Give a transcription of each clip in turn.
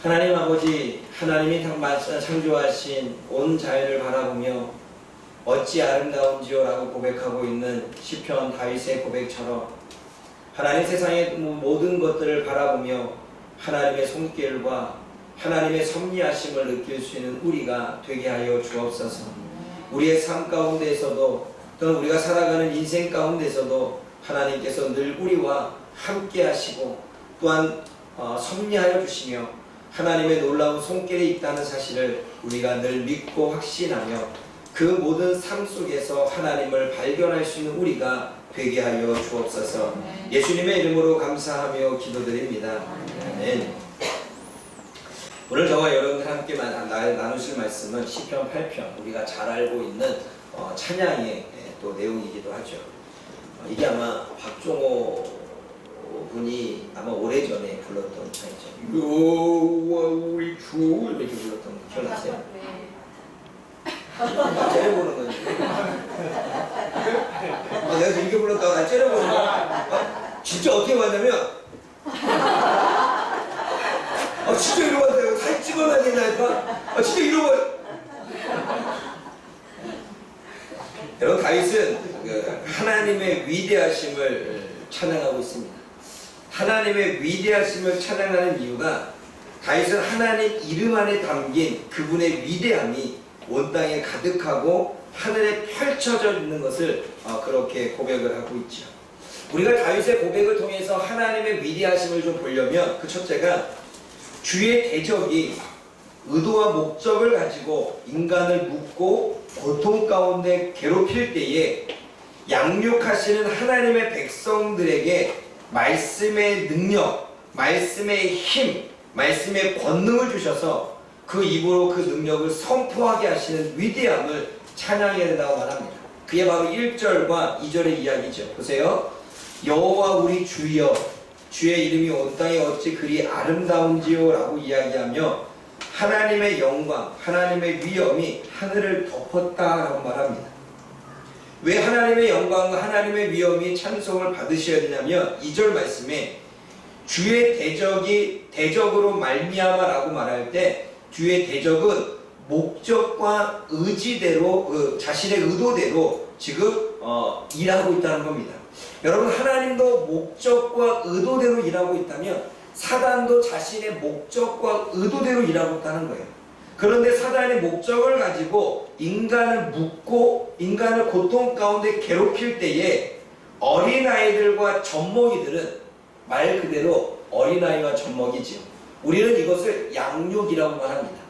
하나님 아버지, 하나님이 창조하신 온 자연을 바라보며 어찌 아름다운지요 라고 고백하고 있는 시편 다윗의 고백처럼 하나님 세상의 모든 것들을 바라보며 하나님의 손길과 하나님의 섭리하심을 느낄 수 있는 우리가 되게 하여 주옵소서. 우리의 삶 가운데에서도 또는 우리가 살아가는 인생 가운데서도 하나님께서 늘 우리와 함께 하시고 또한 섭리하여 주시며 하나님의 놀라운 손길에 있다는 사실을 우리가 늘 믿고 확신하며 그 모든 삶 속에서 하나님을 발견할 수 있는 우리가 되게 하여 주옵소서. 예수님의 이름으로 감사하며 기도드립니다. 아멘. 오늘 저와 여러분들 함께 나누실 말씀은 시편 8편, 우리가 잘 알고 있는 찬양의 또 내용이기도 하죠. 이게 아마 박종호 분이 아마 오래전에 불렀던 찬이죠. 여호와 우리 주 이렇게 불렀던 거 기억나세요? 째려보는 거지. 내가 이렇게 불렀다고 나 째려보는 거야. 진짜 어떻게 봤냐면 진짜 이러고 왔어요. 사진 찍어놔야 된다니까. 진짜 이러고 여러분, 다윗은 하나님의 위대하심을 찬양하고 있습니다. 하나님의 위대하심을 찬양하는 이유가 다윗은 하나님 이름 안에 담긴 그분의 위대함이 온 땅에 가득하고 하늘에 펼쳐져 있는 것을 그렇게 고백을 하고 있죠. 우리가 다윗의 고백을 통해서 하나님의 위대하심을 좀 보려면 그 첫째가 주의 대적이 의도와 목적을 가지고 인간을 묶고 고통 가운데 괴롭힐 때에 양육하시는 하나님의 백성들에게 말씀의 능력, 말씀의 힘, 말씀의 권능을 주셔서 그 입으로 그 능력을 선포하게 하시는 위대함을 찬양해야 된다고 말합니다. 그게 바로 1절과 2절의 이야기죠. 보세요. 여호와 우리 주여, 주의 이름이 온 땅에 어찌 그리 아름다운지요 라고 이야기하며 하나님의 영광, 하나님의 위엄이 하늘을 덮었다 라고 말합니다. 왜 하나님의 영광과 하나님의 위엄이 찬송을 받으셔야 되냐면 2절 말씀에 주의 대적이 대적으로 말미암아 라고 말할 때 주의 대적은 목적과 의지대로 자신의 의도대로 지금 일하고 있다는 겁니다. 여러분, 하나님도 목적과 의도대로 일하고 있다면 사단도 자신의 목적과 의도대로 일하고 있다는 거예요. 그런데 사단의 목적을 가지고 인간을 묶고 인간을 고통 가운데 괴롭힐 때에 어린아이들과 젖먹이들은 말 그대로 어린아이와 젖먹이지요. 우리는 이것을 양육이라고 말합니다.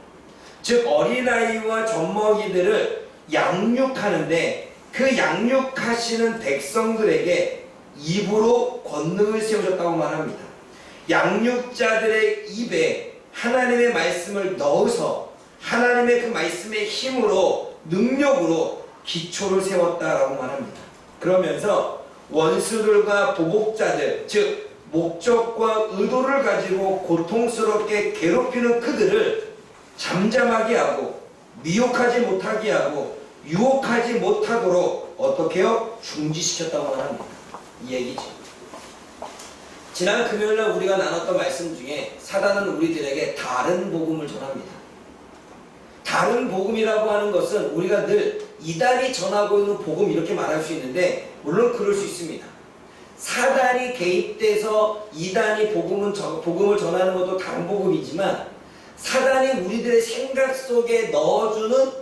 즉 어린아이와 젖먹이들을 양육하는데 그 양육하시는 백성들에게 입으로 권능을 세우셨다고 말합니다. 양육자들의 입에 하나님의 말씀을 넣어서 하나님의 그 말씀의 힘으로 능력으로 기초를 세웠다라고 말합니다. 그러면서 원수들과 보복자들, 즉 목적과 의도를 가지고 고통스럽게 괴롭히는 그들을 잠잠하게 하고 미혹하지 못하게 하고 유혹하지 못하도록 어떻게 해요? 중지시켰다고 합니다. 이 얘기죠. 지난 금요일날 우리가 나눴던 말씀 중에 사단은 우리들에게 다른 복음을 전합니다. 다른 복음이라고 하는 것은 우리가 늘 이단이 전하고 있는 복음 이렇게 말할 수 있는데 물론 그럴 수 있습니다. 사단이 개입돼서 이단이 복음을 전하는 것도 다른 복음이지만 사단이 우리들의 생각 속에 넣어주는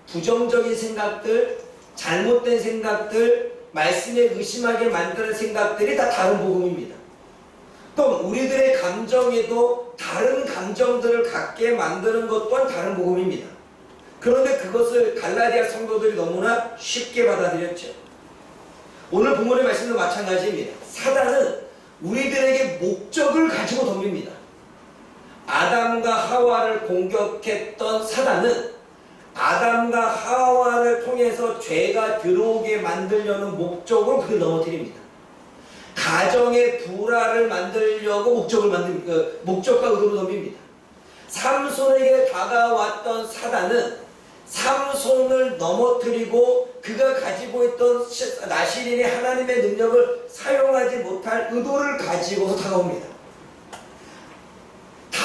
부정적인 생각들, 잘못된 생각들, 말씀에 의심하게 만드는 생각들이 다 다른 복음입니다. 또 우리들의 감정에도 다른 감정들을 갖게 만드는 것 또한 다른 복음입니다. 그런데 그것을 갈라디아 성도들이 너무나 쉽게 받아들였죠. 오늘 본문의 말씀도 마찬가지입니다. 사단은 우리들에게 목적을 가지고 덤빕니다. 아담과 하와를 공격했던 사단은 아담과 하와를 통해서 죄가 들어오게 만들려는 목적으로 그를 넘어뜨립니다. 가정의 불화를 만들려고 목적과 의도로 덤빕니다. 삼손에게 다가왔던 사단은 삼손을 넘어뜨리고 그가 가지고 있던 나실인의 하나님의 능력을 사용하지 못할 의도를 가지고서 다가옵니다.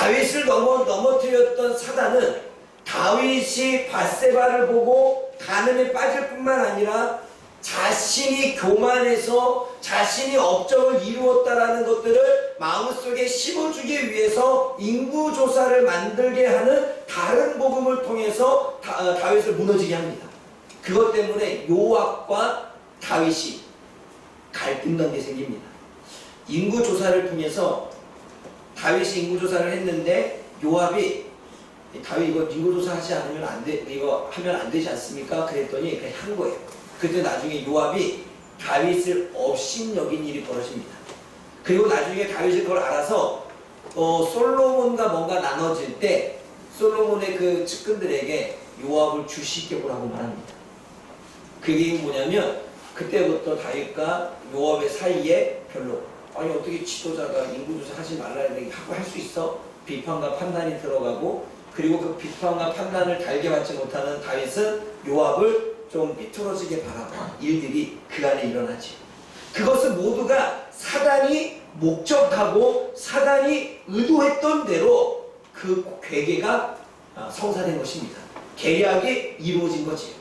다윗을 넘어뜨렸던 사단은 다윗이 밧세바를 보고 간음에 빠질 뿐만 아니라 자신이 교만해서 자신이 업적을 이루었다라는 것들을 마음속에 심어주기 위해서 인구조사를 만들게 하는 다른 복음을 통해서 다윗을 무너지게 합니다. 그것 때문에 요압과 다윗이 갈등 관계 생깁니다. 인구조사를 통해서 다윗이 인구조사를 했는데 요압이 다윗 이거 인구조사 하지 않으면 안 돼, 이거 하면 안 되지 않습니까? 그랬더니 그냥 한 거예요. 그때 나중에 요압이 다윗을 업신여긴 일이 벌어집니다. 그리고 나중에 다윗이 그걸 알아서 솔로몬과 뭔가 나눠질 때 솔로몬의 그 측근들에게 요압을 주시격으로 말합니다. 그게 뭐냐면 그때부터 다윗과 요압의 사이에 별로 아니 어떻게 지도자가 인구조사 하지 말라 하고 할 수 있어? 비판과 판단이 들어가고 그리고 그 비판과 판단을 달게 받지 못하는 다윗은 요압을 좀 삐뚤어지게 바라고 일들이 그 안에 일어나지. 그것은 모두가 사단이 목적하고 사단이 의도했던 대로 그 괴계가 성사된 것입니다. 계략이 이루어진 거지.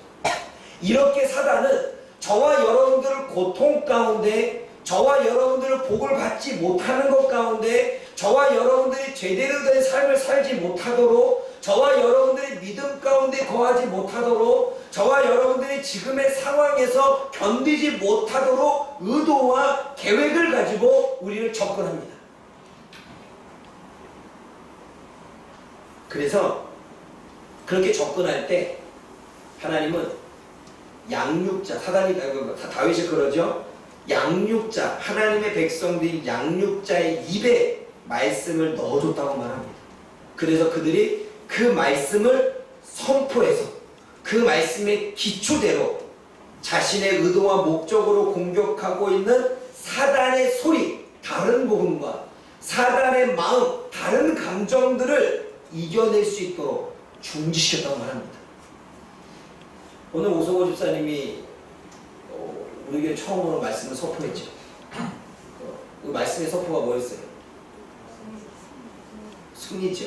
이렇게 사단은 저와 여러분들을 고통 가운데 저와 여러분들을 복을 받지 못하는 것 가운데 저와 여러분들이 제대로 된 삶을 살지 못하도록 저와 여러분들이 믿음 가운데 거하지 못하도록 저와 여러분들이 지금의 상황에서 견디지 못하도록 의도와 계획을 가지고 우리를 접근합니다. 그래서 그렇게 접근할 때 하나님은 양육자, 다윗이 그러죠. 양육자, 하나님의 백성들이 양육자의 입에 말씀을 넣어줬다고 말합니다. 그래서 그들이 그 말씀을 선포해서 그 말씀의 기초대로 자신의 의도와 목적으로 공격하고 있는 사단의 소리, 다른 복음과 사단의 마음, 다른 감정들을 이겨낼 수 있도록 중지시켰다고 말합니다. 오늘 오성호 집사님이 우리 교회 처음으로 말씀을 선포했죠. 그 말씀의 선포가 뭐였어요? 승리죠.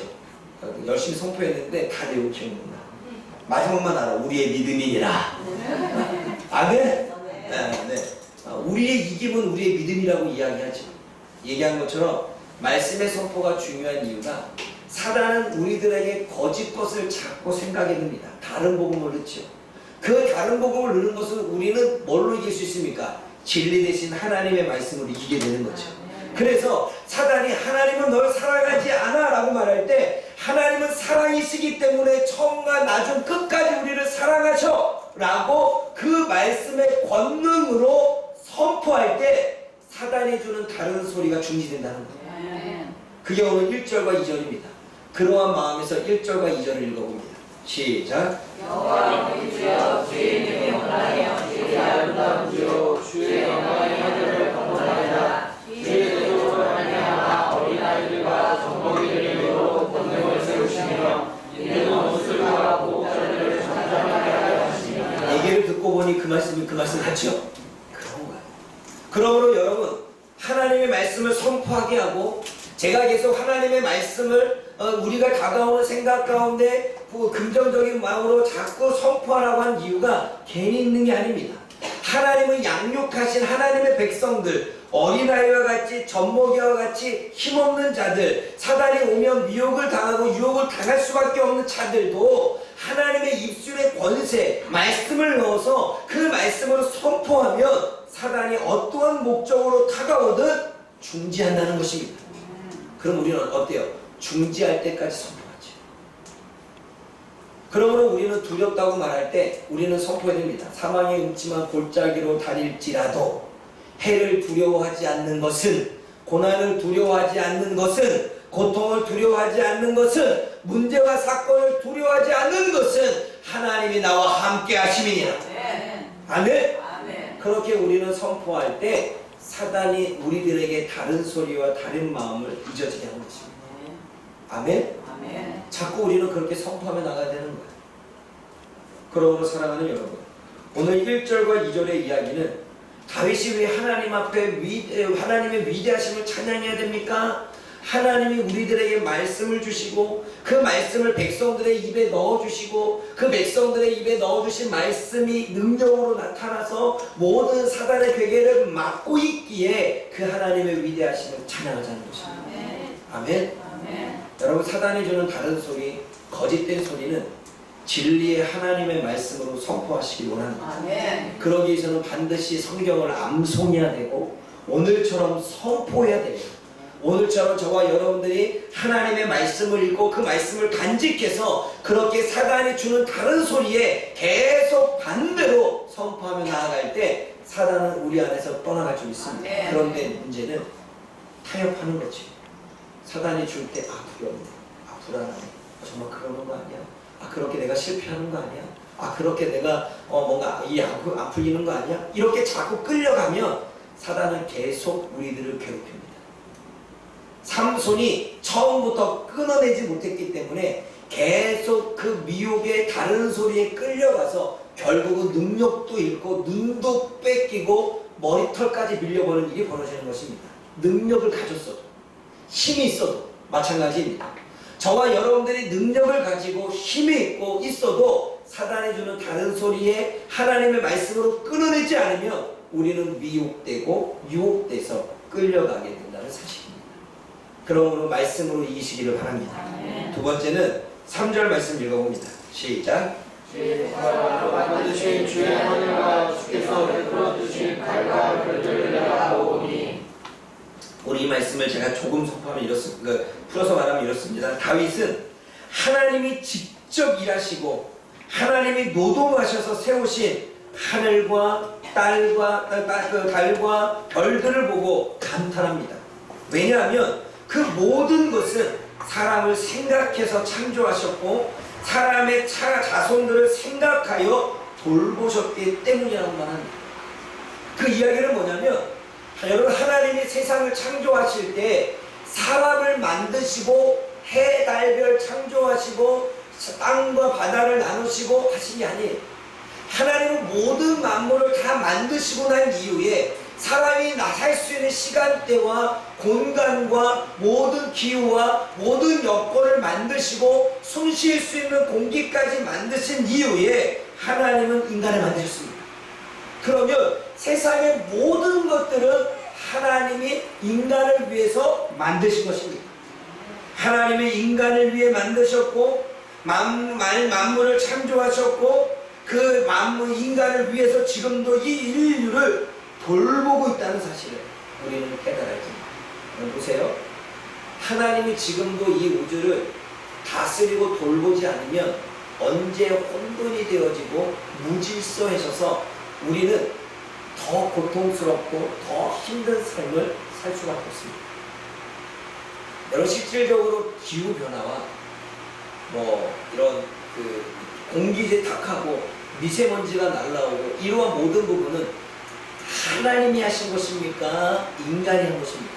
열심히 선포했는데 다 내용 기억난다. 마지막만 알아. 우리의 믿음이니라. 아멘? 네. 우리의 이김은 우리의 믿음이라고 이야기하죠. 얘기한 것처럼 말씀의 선포가 중요한 이유가 사단은 우리들에게 거짓 것을 자꾸 생각해 듭니다. 다른 복음을 넣죠. 그 다른 복음을 넣는 것은 우리는 뭘로 이길 수 있습니까? 진리 대신 하나님의 말씀으로 이기게 되는 거죠. 그래서 사단이 하나님은 널 사랑하지 않아 라고 말할 때 하나님은 사랑이시기 때문에 처음과 나중 끝까지 우리를 사랑하셔 라고 그 말씀의 권능으로 선포할 때 사단이 주는 다른 소리가 중지된다는 거예요. 그게 오늘 1절과 2절입니다. 그러한 마음에서 1절과 2절을 읽어봅니다. 시작. 여호와 우리 주여 주의 이름이 온라하여 주의 아름다운 주요 주의 영광의 하늘을 경배하리라. 주의 대적으로 말미암아 어린아이들과 젖먹이들의 위로 권능을 세우시며 이는 원수들과 보복자들을 잠잠하게 하려 하시니라. 얘기를 듣고 보니 그 말씀 같죠? 그런 거예요. 그러므로 여러분 하나님의 말씀을 선포하게 하고 제가 계속 하나님의 말씀을 우리가 다가오는 생각 가운데 긍정적인 마음으로 자꾸 선포하라고 한 이유가 괜히 있는 게 아닙니다. 하나님은 양육하신 하나님의 백성들, 어린아이와 같이 젖먹이와 같이 힘없는 자들, 사단이 오면 미혹을 당하고 유혹을 당할 수밖에 없는 자들도 하나님의 입술의 권세, 말씀을 넣어서 그 말씀으로 선포하면 사단이 어떠한 목적으로 다가오든 중지한다는 것입니다. 그럼 우리는 어때요? 중지할 때까지 선포하죠. 그러므로 우리는 두렵다고 말할 때 우리는 선포해야 됩니다. 사망의 음침한 골짜기로 다닐지라도 해를 두려워하지 않는 것은, 고난을 두려워하지 않는 것은, 고통을 두려워하지 않는 것은, 문제와 사건을 두려워하지 않는 것은 하나님이 나와 함께 하심이니라. 아멘? 그렇게 우리는 선포할 때 사단이 우리들에게 다른 소리와 다른 마음을 잊어지게 하는 것입니다. 아멘? 자꾸 우리는 그렇게 선포하며 나가야 되는 거예요. 그러므로 사랑하는 여러분, 오늘 1절과 2절의 이야기는 다윗이 왜 하나님 앞에 하나님의 위대하심을 찬양해야 됩니까? 하나님이 우리들에게 말씀을 주시고 그 말씀을 백성들의 입에 넣어주시고 그 백성들의 입에 넣어주신 말씀이 능력으로 나타나서 모든 사단의 괴계를 막고 있기에 그 하나님의 위대하심을 찬양하자는 것입니다. 아멘. 여러분, 사단이 주는 다른 소리, 거짓된 소리는 진리의 하나님의 말씀으로 선포하시기 원합니다. 그러기 위해서는 반드시 성경을 암송해야 되고 오늘처럼 선포해야 됩니다. 오늘처럼 저와 여러분들이 하나님의 말씀을 읽고 그 말씀을 간직해서 그렇게 사단이 주는 다른 소리에 계속 반대로 선포하며 나아갈 때 사단은 우리 안에서 떠나갈 수 있습니다. 그런데 문제는 타협하는 거지. 사단이 줄 때 두렵네, 불안하네, 정말 그러는 거 아니야? 그렇게 내가 실패하는 거 아니야? 그렇게 내가 뭔가 안 풀리는 거 아니야? 이렇게 자꾸 끌려가면 사단은 계속 우리들을 괴롭힙니다. 삼손이 처음부터 끊어내지 못했기 때문에 계속 그 미혹의 다른 소리에 끌려가서 결국은 능력도 잃고 눈도 뺏기고 머리털까지 밀려버리는 일이 벌어지는 것입니다. 능력을 가졌어도 힘이 있어도 마찬가지입니다. 저와 여러분들이 능력을 가지고 힘이 있고 있어도 사단이 주는 다른 소리에 하나님의 말씀으로 끊어내지 않으면 우리는 미혹되고 유혹돼서 끌려가게 된다는 사실입니다. 그러므로 말씀으로 이기시기를 바랍니다. 두 번째는 3절 말씀 읽어봅니다. 시작. 만드신 주의 하늘과 주께서 베풀어 주신 달과 별들을 내가 보오니. 우리 이 말씀을 제가 조금 선포하면 풀어서 말하면 이렇습니다. 다윗은 하나님이 직접 일하시고 하나님이 노동하셔서 세우신 하늘과 달과 별들을 보고 감탄합니다. 왜냐하면 그 모든 것은 사람을 생각해서 창조하셨고 사람의 자손들을 생각하여 돌보셨기 때문이라고만 합니다. 그 이야기는 뭐냐면 여러분, 하나님이 세상을 창조하실 때 사람을 만드시고 해, 달, 별 창조하시고 땅과 바다를 나누시고 하신 게 아니에요. 하나님은 모든 만물을 다 만드시고 난 이후에 사람이 살 수 있는 시간대와 공간과 모든 기후와 모든 여건을 만드시고 숨 쉴 수 있는 공기까지 만드신 이후에 하나님은 인간을 만드셨습니다. 그러면 세상의 모든 것들은 하나님이 인간을 위해서 만드신 것입니다. 하나님이 인간을 위해 만드셨고 만물을 창조하셨고 그 만물 인간을 위해서 지금도 이 인류를 돌보고 있다는 사실을 우리는 깨달아야 됩니다. 보세요. 하나님이 지금도 이 우주를 다스리고 돌보지 않으면 언제 혼돈이 되어지고 무질서해져서 우리는 더 고통스럽고 더 힘든 삶을 살 수밖에 없습니다. 여러분, 실질적으로 기후변화와 이런 공기 탁하고 미세먼지가 날라오고 이러한 모든 부분은 하나님이 하신 것입니까? 인간이 한 것입니까?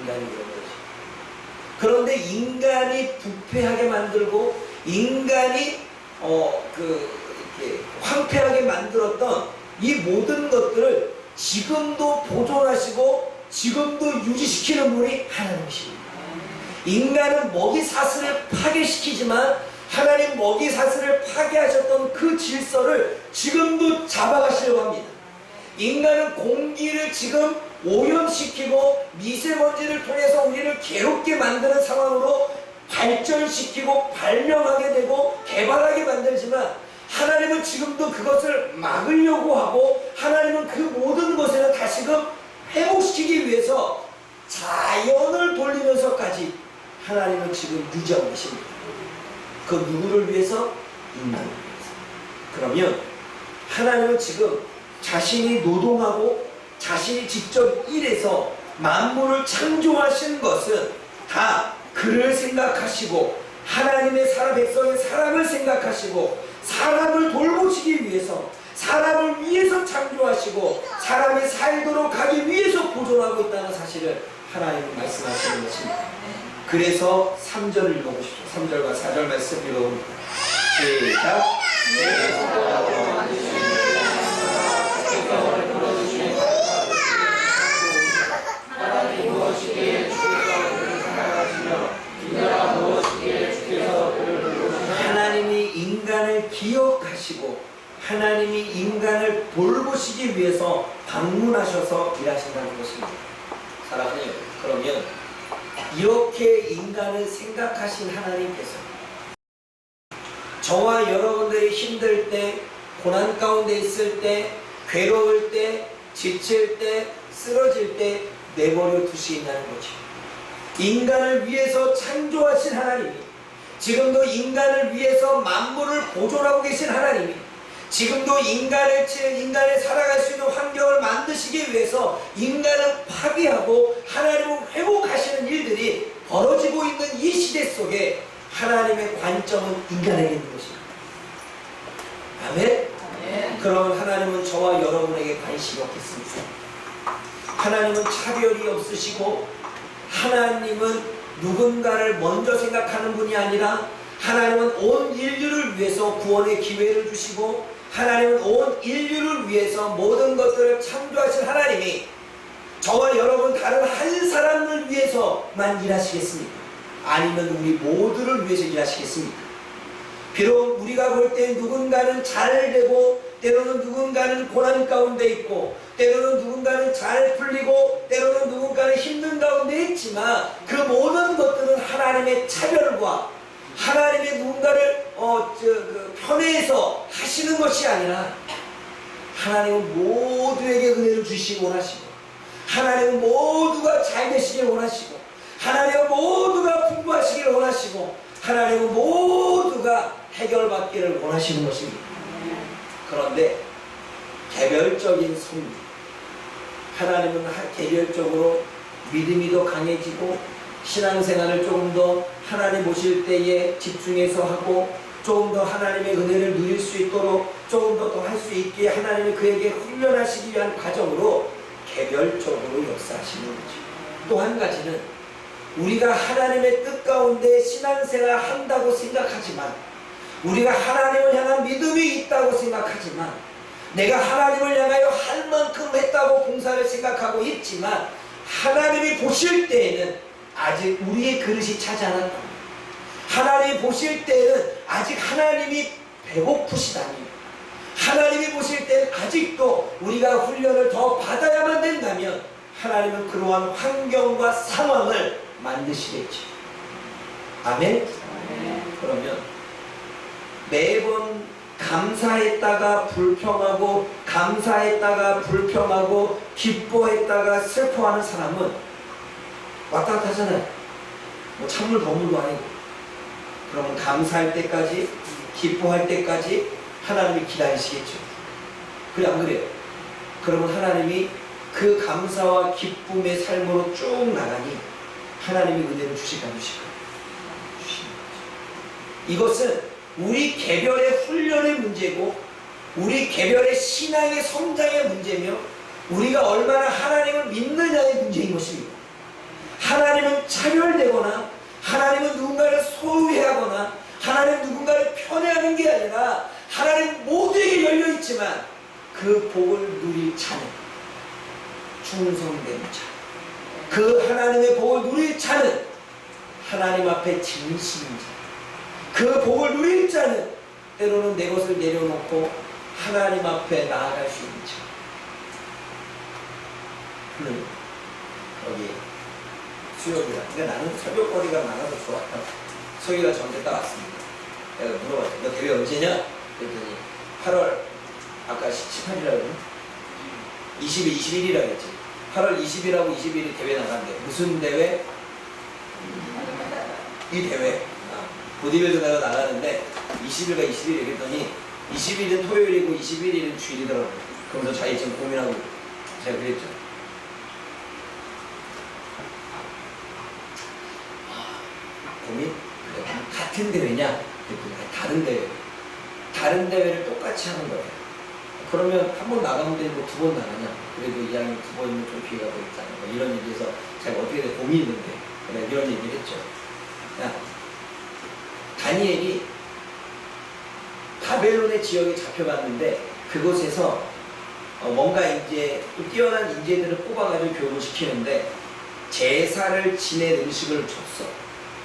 인간이 그런 것이. 그런데 인간이 부패하게 만들고 인간이 이렇게 황폐하게 만들었던 이 모든 것들을 지금도 보존하시고 지금도 유지시키는 분이 하나님이십니다. 인간은 먹이 사슬을 파괴시키지만 하나님 먹이 사슬을 파괴하셨던 그 질서를 지금도 잡아가시려고 합니다. 인간은 공기를 지금 오염시키고 미세먼지를 통해서 우리를 괴롭게 만드는 상황으로 발전시키고 발명하게 되고 개발하게 만들지만 하나님은 지금도 그것을 막으려고 하고 하나님은 그 모든 것을 다시금 회복시키기 위해서 자연을 돌리면서까지 하나님은 지금 유지하고 계십니다. 그 누구를 위해서? 인간을 위해서. 그러면 하나님은 지금 자신이 노동하고 자신이 직접 일해서 만물을 창조하신 것은 다 그를 생각하시고 하나님의 백성의 사람을 생각하시고 사람을 돌보시기 위해서 사람을 위해서 창조하시고 사람이 살도록 하기 위해서 보존하고 있다는 사실을 하나님은 말씀하시는 것입니다. 그래서 3절을 읽어보십시오. 3절과 4절 말씀 읽어봅니다. 시작. 하나님 무엇이기에 주께서 하시고 하나님이 인간을 돌보시기 위해서 방문하셔서 일하신다는 것입니다. 사랑하는 여러분, 그러면 이렇게 인간을 생각하신 하나님께서 저와 여러분들이 힘들 때, 고난 가운데 있을 때, 괴로울 때, 지칠 때, 쓰러질 때 내버려 두시겠다는 거죠. 인간을 위해서 창조하신 하나님이, 지금도 인간을 위해서 만물을 보존하고 계신 하나님이, 지금도 인간을 살아갈 수 있는 환경을 만드시기 위해서 인간을 파괴하고 하나님을 회복하시는 일들이 벌어지고 있는 이 시대 속에 하나님의 관점은 인간에게 있는 것입니다. 아멘? 아멘. 그러면 하나님은 저와 여러분에게 관심이 없겠습니까? 하나님은 차별이 없으시고 하나님은 누군가를 먼저 생각하는 분이 아니라 하나님은 온 인류를 위해서 구원의 기회를 주시고 하나님은 온 인류를 위해서 모든 것들을 창조하신 하나님이 저와 여러분 다른 한 사람을 위해서만 일하시겠습니까? 아니면 우리 모두를 위해서 일하시겠습니까? 비록 우리가 볼 때 누군가는 잘 되고 때로는 누군가는 고난 가운데 있고 때로는 누군가는 잘 풀리고 때로는 누군가는 힘든 가운데 있지만 그 모든 것들은 하나님의 차별과 하나님의 누군가를 편애해서 하시는 것이 아니라 하나님은 모두에게 은혜를 주시기 원하시고 하나님은 모두가 잘 되시길 원하시고 하나님은 모두가 풍부하시기를 원하시고 하나님은 모두가 해결받기를 원하시는 것입니다. 그런데 개별적인 성도, 하나님은 개별적으로 믿음이 더 강해지고 신앙생활을 조금 더 하나님 모실 때에 집중해서 하고 조금 더 하나님의 은혜를 누릴 수 있도록 조금 더 할 수 있게 하나님이 그에게 훈련하시기 위한 과정으로 개별적으로 역사하시는 거죠. 또 한 가지는 우리가 하나님의 뜻 가운데 신앙생활 한다고 생각하지만 우리가 하나님을 향한 믿음이 있다고 생각하지만 내가 하나님을 향하여 할 만큼 했다고 봉사를 생각하고 있지만 하나님이 보실 때에는 아직 우리의 그릇이 차지 않았다. 하나님이 보실 때는 아직 하나님이 배고프시다니 하나님이 보실 때는 아직도 우리가 훈련을 더 받아야만 된다면 하나님은 그러한 환경과 상황을 만드시겠죠. 아멘? 그러면 매번 감사했다가 불평하고 감사했다가 불평하고 기뻐했다가 슬퍼하는 사람은 왔다 갔다 하잖아요. 뭐 찬물 버물도 아니고. 그러면 감사할 때까지 기뻐할 때까지 하나님이 기다리시겠죠. 그래 안 그래요? 그러면 하나님이 그 감사와 기쁨의 삶으로 쭉 나가니 하나님이 은혜를 주실까 주실까? 주시는 거죠. 이것은 우리 개별의 훈련의 문제고 우리 개별의 신앙의 성장의 문제며 우리가 얼마나 하나님을 믿느냐의 문제인 것입니다. 하나님은 차별되거나 하나님은 누군가를 소유해하거나 하나님 누군가를 편애하는 게 아니라 하나님 모두에게 열려있지만 그 복을 누릴 자는 충성된 자, 그 하나님의 복을 누릴 자는 하나님 앞에 진실인 자, 그 복을 누릴 자는 때로는 내 것을 내려놓고 하나님 앞에 나아갈 수 있는 자. 여기 수요일이라. 근데 나는 새벽거리가 많아서 좋아. 소희가 저한테 따라왔습니다. 내가 물어봤죠. 너 대회 언제냐? 그랬더니 8월 아까 18일이라고 20일, 21일이라고 했지. 8월 20일하고 21일 대회 나간대. 무슨 대회? 이 대회. 보디빌더 내가 나가는데 20일과 21일 그랬더니 20일은 토요일이고 21일은 주일이더라고요. 그러면서 자기 지금 고민하고 제가 그랬죠. 고민? 그래. 같은 대회냐? 다른 대회. 다른 대회를 똑같이 하는 거예요. 그러면 한 번 나가면 되고 두 번 나가냐? 그래도 이왕이 두 번이면 좀 기회가 더 있잖아. 뭐 이런 얘기해서 제가 어떻게 돼 고민이 있는데 그래, 이런 얘기를 했죠. 야, 다니엘이 바벨론의 지역에 잡혀갔는데 그곳에서 뭔가 이제 또 뛰어난 인재들을 뽑아가지고 교육을 시키는데 제사를 지낼 음식을 줬어.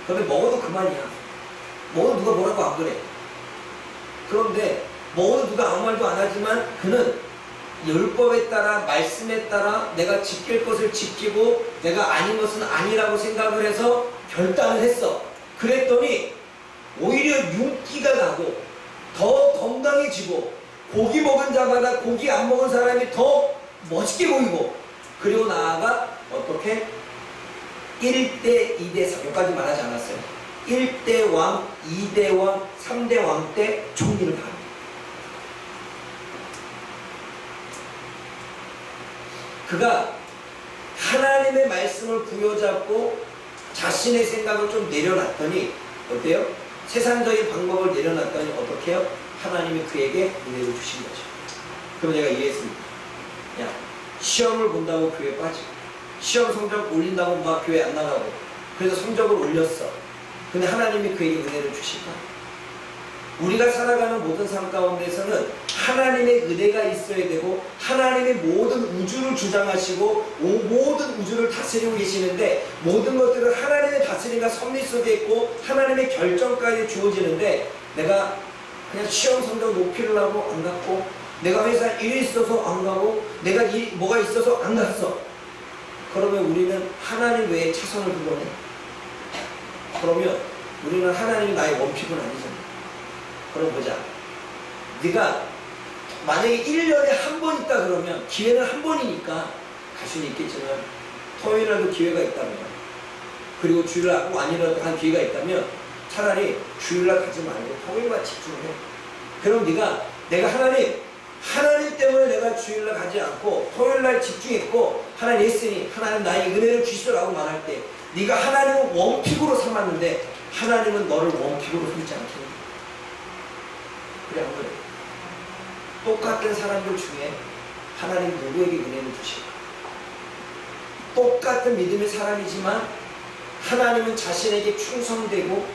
그런데 먹어도 그만이야. 먹어도 누가 뭐라고 안 그래. 그런데 먹어도 누가 아무 말도 안 하지만 그는 율법에 따라 말씀에 따라 내가 지킬 것을 지키고 내가 아닌 것은 아니라고 생각을 해서 결단을 했어. 그랬더니 오히려 윤기가 나고 더 건강해지고 고기 먹은 자마다 고기 안 먹은 사람이 더 멋있게 보이고 그리고 나아가 어떻게 1대 2대 3 여기까지 말하지 않았어요. 1대 왕, 2대 왕, 3대 왕 때 총리를 받습니다. 그가 하나님의 말씀을 부여잡고 자신의 생각을 좀 내려놨더니 어때요? 세상적인 방법을 내려놨더니 어떻게 해요? 하나님이 그에게 은혜를 주신 거죠. 그럼 내가 이해했습니다. 야, 시험을 본다고 교회 빠지고 시험 성적 올린다고 막 교회 안 나가고 그래서 성적을 올렸어. 근데 하나님이 그에게 은혜를 주실까? 우리가 살아가는 모든 삶 가운데서는 하나님의 은혜가 있어야 되고 하나님의 모든 우주를 주장하시고 모든 우주를 다스리고 계시는데 모든 것들은 하나님의 다스림과 섭리 속에 있고 하나님의 결정까지 주어지는데 내가 그냥 시험 성적 높이를 하고 안 갔고 내가 회사에 일이 있어서 안 가고 내가 뭐가 있어서 안 갔어. 그러면 우리는 하나님 외에 차선을 불러내. 그러면 우리는 하나님이 나의 원픽은 아니잖아. 그럼 보자. 네가 만약에 1년에 한 번 있다 그러면 기회는 한 번이니까 갈 수는 있겠지만 토요일날도 기회가 있다면 그리고 주일날 꼭 아니라도 한 기회가 있다면 차라리 주일날 가지 말고 토요일만 집중해. 그럼 내가 하나님 때문에 내가 주일날 가지 않고 토요일날 집중했고 하나님 했으니 하나님 나에게 은혜를 주시라고 말할 때 네가 하나님을 원픽으로 삼았는데 하나님은 너를 원픽으로 삼지 않겠니? 그래 안 그래? 똑같은 사람들 중에 하나님 누구에게 은혜를 주실까? 똑같은 믿음의 사람이지만 하나님은 자신에게 충성되고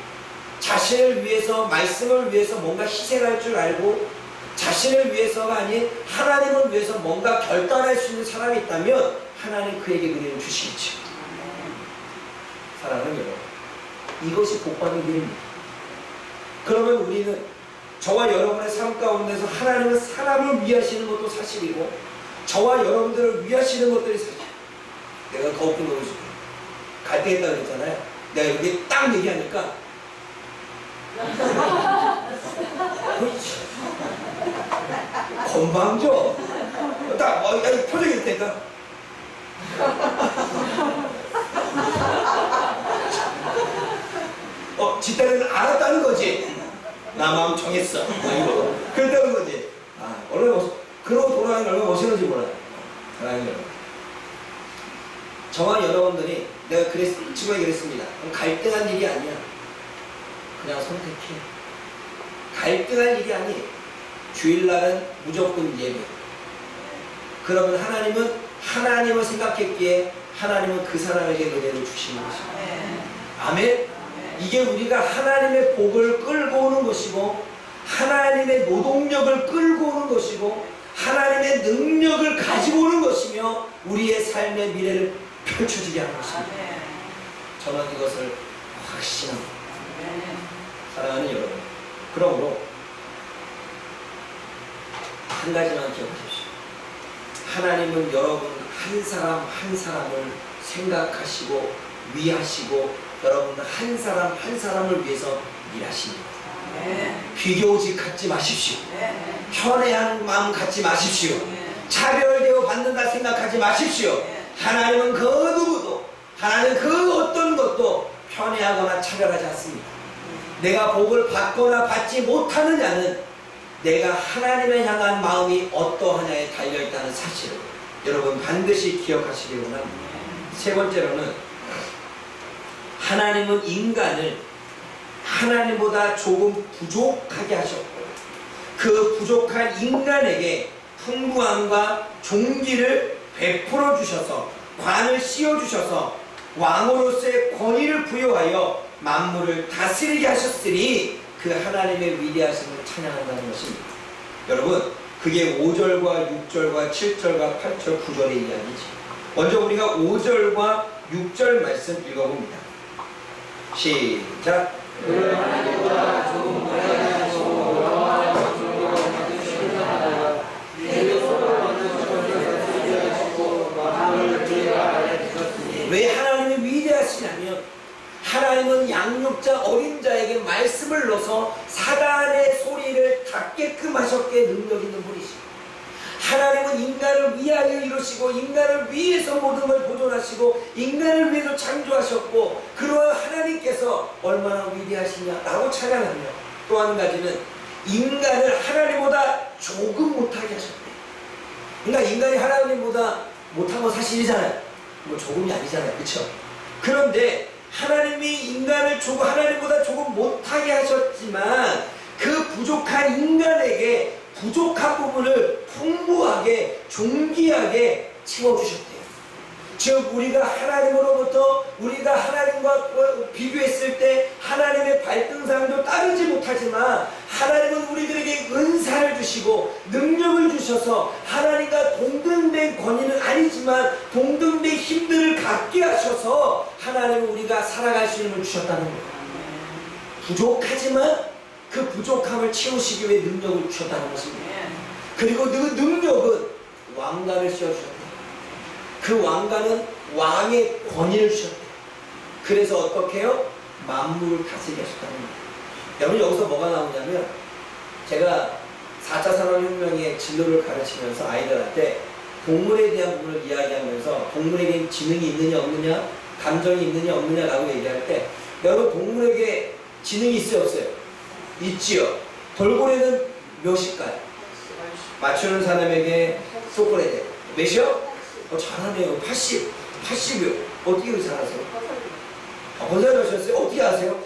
자신을 위해서 말씀을 위해서 뭔가 희생할 줄 알고 자신을 위해서가 아닌 하나님을 위해서 뭔가 결단할 수 있는 사람이 있다면 하나님 그에게 은혜를 주시겠죠. 사랑하는 여러분, 이것이 복받은 길입니다. 그러면 우리는 저와 여러분의 삶 가운데서 하나님은 사람을 위하시는 것도 사실이고 저와 여러분들을 위하시는 것들이 사실. 내가 더 웃긴 거 보여줄게. 갈 때 했다고 그랬잖아요. 내가 여기 딱 얘기하니까 건방져. 딱 표정이 될 때가 지때는 알았다는 거지. 나 마음 정했어. 그랬다는 거지. 얼마나 그러고 돌아가는 게 얼마나 멋있는지 몰라요. 저와 여러분들이 내가 친구에게 그랬습니다. 갈등한 일이 아니야. 그냥 선택해. 갈등할 일이 아니. 주일날은 무조건 예배. 그러면 하나님은 하나님을 생각했기에 하나님은 그 사람에게 은혜를 주시는 것입니다. 아멘. 이게 우리가 하나님의 복을 끌고 오는 것이고 하나님의 노동력을 끌고 오는 것이고 하나님의 능력을 가지고 오는 것이며 우리의 삶의 미래를 펼쳐지게 하는 것입니다. 저는 이것을 확신합니다. 사랑하는 여러분, 그러므로 한 가지만 기억하십시오. 하나님은 여러분 한 사람 한 사람을 생각하시고 위하시고 여러분 한 사람 한 사람을 위해서 일하십니다. 비교직 갖지 마십시오. 편애한 마음 갖지 마십시오. 차별되어 받는다 생각하지 마십시오. 하나님은 그 누구도 하나님은 그 어떤 것도 편애하거나 차별하지 않습니다. 내가 복을 받거나 받지 못하느냐는 내가 하나님을 향한 마음이 어떠하냐에 달려있다는 사실을 여러분 반드시 기억하시기 원합니다. 세 번째로는 하나님은 인간을 하나님보다 조금 부족하게 하셨고 그 부족한 인간에게 풍부함과 종기를 베풀어 주셔서 관을 씌워 주셔서 왕으로서의 권위를 부여하여 만물을 다스리게 하셨으니 그 하나님의 위대하심을 찬양한다는 것입니다. 여러분 그게 5절과 6절과 7절과 8절 9절의 이야기죠. 먼저 우리가 5절과 6절 말씀 읽어봅니다. 시작. 그 하나님보다 조금 못하게 하시고 영원한 존귀로 하시냐면 하나님은 양육자 어린 자에게 말씀을 넣어서 사단의 소리를 닫게끔 하셨기에 능력 있는 분이시고, 하나님은 인간을 위하여 이루시고 인간을 위해서 모든 걸 보존하시고 인간을 위해서 창조하셨고, 그러한 하나님께서 얼마나 위대하시냐라고 찬양하며, 또 한 가지는 인간을 하나님보다 조금 못하게 하셨대요. 그러니까 인간이 하나님보다 못한 건 사실이잖아요. 뭐 조금이 아니잖아요. 그렇죠? 그런데 하나님이 인간을 하나님보다 조금 못하게 하셨지만 그 부족한 인간에게 부족한 부분을 풍부하게 존귀하게 채워주셨대요. 즉 우리가 하나님으로부터, 우리가 하나님과 비교했을 때 하나님의 발등상도 따르지 못하지만 하나님은 우리들에게 은사를 주시고 능력을 주셔서 하나님과 동등된 권위는 아니지만 동등된 힘들을 갖게 하셔서 하나님은 우리가 살아갈 수 있는 걸 주셨다는 거예요. 부족하지만 그 부족함을 채우시기 위해 능력을 주셨다는 것입니다. 그리고 그 능력은 왕관을 씌워주셨대요. 그 왕관은 왕의 권위를 주셨대요. 그래서 어떻게 해요? 만물을 다스리게 하셨다는 거예요. 여러분 여기서 뭐가 나오냐면, 제가 4차 산업혁명의 진로를 가르치면서 아이들한테 동물에 대한 부분을 이야기하면서 동물에게 지능이 있느냐 없느냐, 감정이 있느냐 없느냐라고 얘기할 때, 여러분 동물에게 지능이 있어요 없어요? 있지요. 돌고래는 몇일까요? 맞추는 사람에게 초콜릿 몇이요? 잘하네요. 80이요. 어떻게 그렇게 잘하세요? 건설 하셨어요? 어떻게 아세요?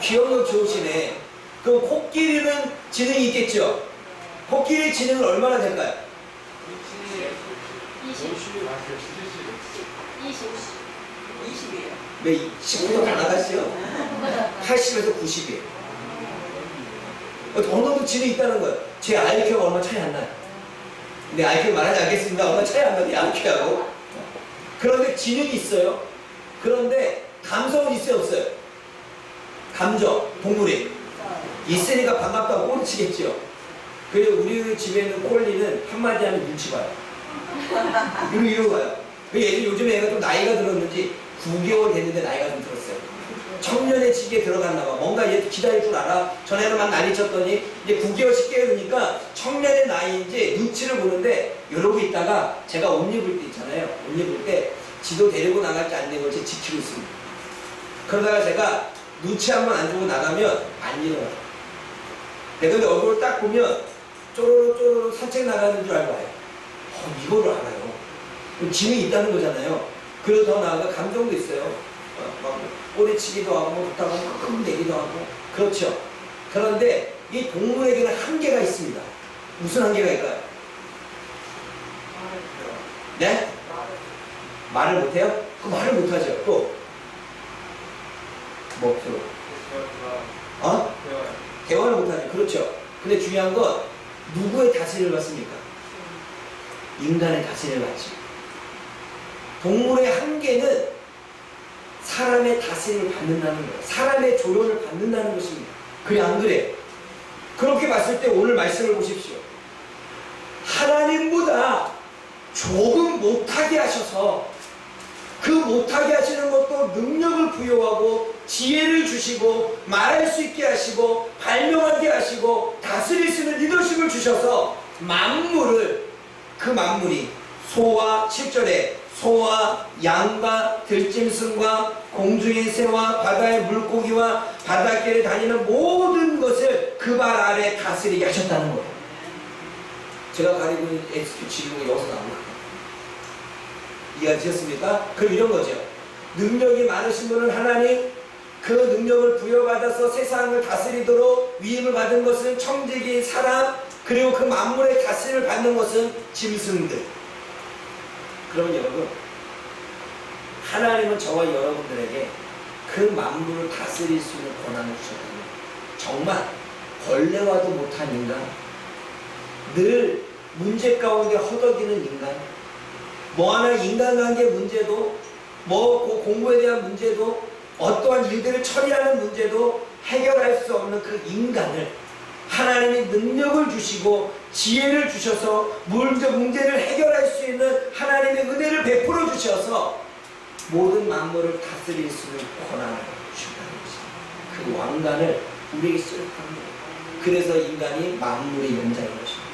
기억력 좋으시네. 그럼 코끼리는 지능이 있겠죠? 코끼리 지능은 얼마나 될까요? 20이에요. 왜 10보다 다 나갔어요? 80에서 90이에요. 어느 정도 지능이 있다는 거예요. 제 IQ가 얼마 차이 안 나요. 내 IQ 말하지 않겠습니다. 얼마 차이 안 나요, 내 IQ하고. 그런데 지능이 있어요. 그런데 감성은 있어요, 없어요? 감정, 동물이 있으니까 반갑다고 꼬리치겠죠. 그리고 우리 집에 있는 콜리는 한마디 하면 눈치 봐요. 이러고 가요. 요즘에 애가 좀 나이가 들었는지 9개월 됐는데 나이가 좀 들었어요. 청년의 지기에 들어갔나 봐. 뭔가 얘 기다릴 줄 알아. 전에는 막 난리 쳤더니 이제 9개월, 10개월 되니까 청년의 나이인지 눈치를 보는데, 이러고 있다가 제가 옷 입을 때 있잖아요. 옷 입을 때 지도 데리고 나갈지 안 되는지 지키고 있습니다. 그러다가 제가 눈치 한번 안 주고 나가면 안 일어나요. 내가 근데 얼굴을 딱 보면 쪼로록 산책 나가는 줄 알고 와요. 이거를 알아요. 지능이 있다는 거잖아요. 그리고 더 나아가 감정도 있어요. 막 꼬리치기도 하고 뭐 좋다고 큰 내기도 하고. 그렇죠. 그런데 이 동물에게는 한계가 있습니다. 무슨 한계가 있을까요? 네? 말을 못해요? 그 말을 못하죠. 또 뭐 필요? 대화를 못하죠. 그렇죠. 근데 중요한 건 누구의 다스림을 받습니까? 인간의 다스림을 받죠. 동물의 한계는 사람의 다스림을 받는다는 거예요. 사람의 조련을 받는다는 것입니다. 그래 안 그래? 그렇게 봤을 때 오늘 말씀을 보십시오. 하나님보다 조금 못하게 하셔서 그 못하게 하시는 것도 능력을 부여하고 지혜를 주시고 말할 수 있게 하시고 발명하게 하시고 다스릴 수 있는 리더십을 주셔서 만물을, 그 만물이 소와 7절에 소와 양과 들짐승과 공중의 새와 바다의 물고기와 바닷길에 다니는 모든 것을 그 발 아래 다스리게 하셨다는 거예요. 제가 가리고 있는 XQ 지붕이 여기서 나옵니다. 이해하셨습니까? 그럼 이런 거죠. 능력이 많으신 분은 하나님, 그 능력을 부여받아서 세상을 다스리도록 위임을 받은 것은 청지기, 사람, 그리고 그 만물의 다스림을 받는 것은 짐승들. 그러면 여러분, 하나님은 저와 여러분들에게 그 만물을 다스릴 수 있는 권한을 주셨거든요. 정말 벌레와도 못한 인간, 늘 문제 가운데 허덕이는 인간, 뭐 하나 인간관계 문제도, 뭐 공부에 대한 문제도, 어떠한 일들을 처리하는 문제도 해결할 수 없는 그 인간을 하나님이 능력을 주시고 지혜를 주셔서 문제를 해결할 수 있는 하나님의 은혜를 베풀어 주셔서 모든 만물을 다스릴 수 있는 권한을 주신다는 것입니다. 그 왕관을 우리에게 쓰였답니다. 그래서 인간이 만물의 영장인 것입니다.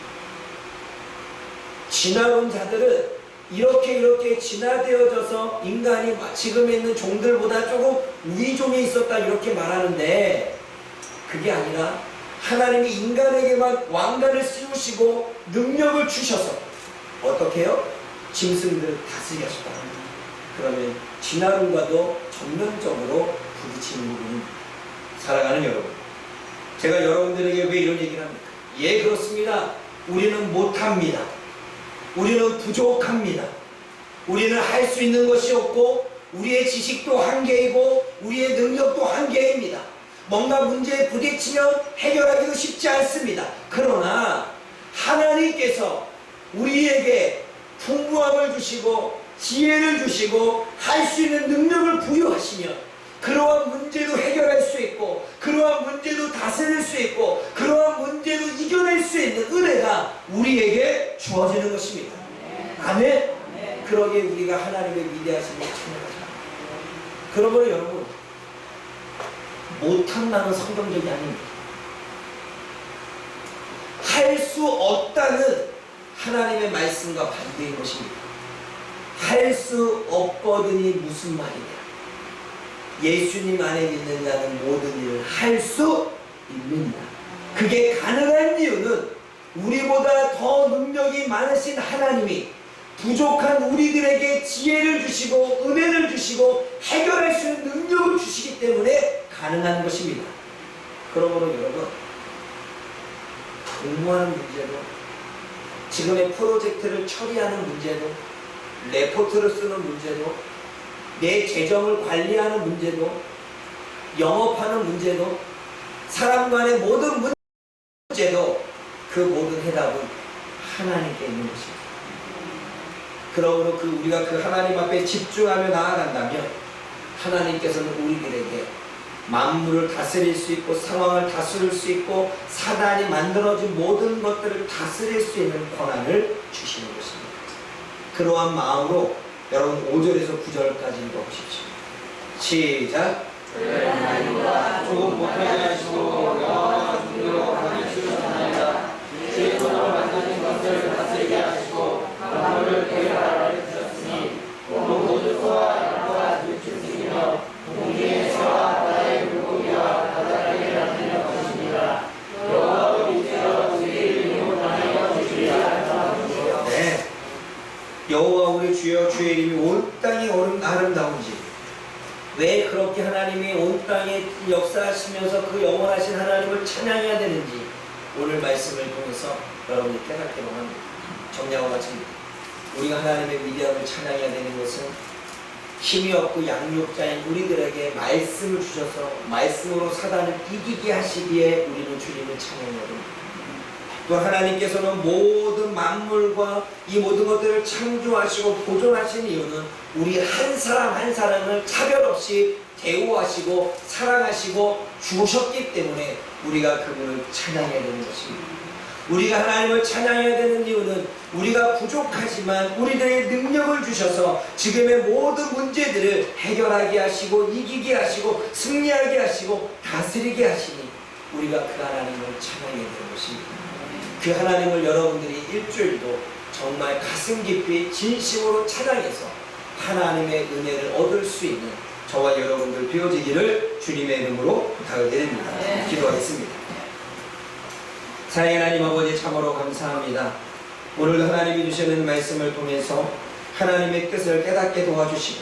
진화론 자들은 이렇게 진화되어져서 인간이 지금에 있는 종들보다 조금 위종에 있었다 이렇게 말하는데, 그게 아니라 하나님이 인간에게만 왕관을 씌우시고 능력을 주셔서 어떻게 해요? 짐승들을 다스리셨다. 그러면 진화론과도 전면적으로 부딪히는 부분입니다. 사랑하는 여러분, 제가 여러분들에게 왜 이런 얘기를 합니까? 예, 그렇습니다. 우리는 못합니다. 우리는 부족합니다. 우리는 할 수 있는 것이 없고 우리의 지식도 한계이고 우리의 능력도 한계입니다. 뭔가 문제에 부딪히면 해결하기도 쉽지 않습니다. 그러나 하나님께서 우리에게 풍부함을 주시고 지혜를 주시고 할 수 있는 능력을 부여하시면 그러한 문제도 해결할 수 있고 그러한 문제도 다스릴 수 있고 그러한 문제도 이겨낼 수 있는 은혜가 우리에게 주어지는 것입니다. 아멘? 그러기에 우리가 하나님의 위대하심을 찬양하자. 그러므로 여러분, 못한다는 성경적이 아닙니다. 할 수 없다는 하나님의 말씀과 반대인 것입니다. 할 수 없거든이 무슨 말이냐? 예수님 안에 믿는 자는 모든 일을 할 수 있느니라. 그게 가능한 이유는 우리보다 더 능력이 많으신 하나님이 부족한 우리들에게 지혜를 주시고 은혜를 주시고 해결할 수 있는 능력을 주시기 때문에 가능한 것입니다. 그러므로 여러분, 공부하는 문제도, 지금의 프로젝트를 처리하는 문제도, 레포트를 쓰는 문제도, 내 재정을 관리하는 문제도, 영업하는 문제도, 사람 간의 모든 문제도 그 모든 해답은 하나님께 있는 것입니다. 그러므로 우리가 그 하나님 앞에 집중하며 나아간다면 하나님께서는 우리들에게 만물을 다스릴 수 있고 상황을 다스릴 수 있고 사단이 만들어진 모든 것들을 다스릴 수 있는 권한을 주시는 것입니다. 그러한 마음으로 여러분 5절에서 9절까지 읽어보십시오. 시작. 조금 못하게 하시고 영원한 존재로 강해주셨나이다. 제 손으로 만드신 것을 다스리게 하시고 만물을 계획하라 주셨으니 모든 소와 양과 들짐승이며 공중의 새와 바다의 물고기와 바다를 나타낼 것입니다. 여호와 우리께서 우리의 이름으로 강하여 주시리라. 네, 여호와 우리 주여 주의 이름이 온 땅에 아름다운지, 왜 그렇게 하나님이 온 땅에 역사하시면서 그 영원하신 하나님을 찬양해야 되는지 오늘 말씀을 통해서 여러분이 깨닫기로 합니다. 정리하고 마칩니다. 우리가 하나님의 위대함을 찬양해야 되는 것은 힘이 없고 양육자인 우리들에게 말씀을 주셔서 말씀으로 사단을 이기게 하시기에 우리는 주님을 찬양해야 됩니다. 또 하나님께서는 모든 만물과 이 모든 것들을 창조하시고 보존하신 이유는 우리 한 사람 한 사람을 차별 없이 대우하시고 사랑하시고 주셨기 때문에 우리가 그분을 찬양해야 되는 것입니다. 우리가 하나님을 찬양해야 되는 이유는 우리가 부족하지만 우리들의 능력을 주셔서 지금의 모든 문제들을 해결하게 하시고 이기게 하시고 승리하게 하시고 다스리게 하시니 우리가 그 하나님을 찬양해야 되는 것입니다. 그 하나님을 여러분들이 일주일도 정말 가슴 깊이 진심으로 찬양해서 하나님의 은혜를 얻을 수 있는 저와 여러분들 되어지기를 주님의 이름으로 부탁을 드립니다. 기도하겠습니다. 사랑의 하나님 아버지, 참으로 감사합니다. 오늘도 하나님이 주시는 말씀을 통해서 하나님의 뜻을 깨닫게 도와주시고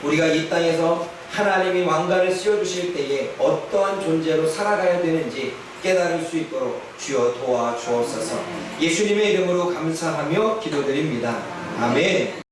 우리가 이 땅에서 하나님이 왕관을 씌워주실 때에 어떠한 존재로 살아가야 되는지 깨달을 수 있도록 주여 도와주옵소서. 예수님의 이름으로 감사하며 기도드립니다. 아멘.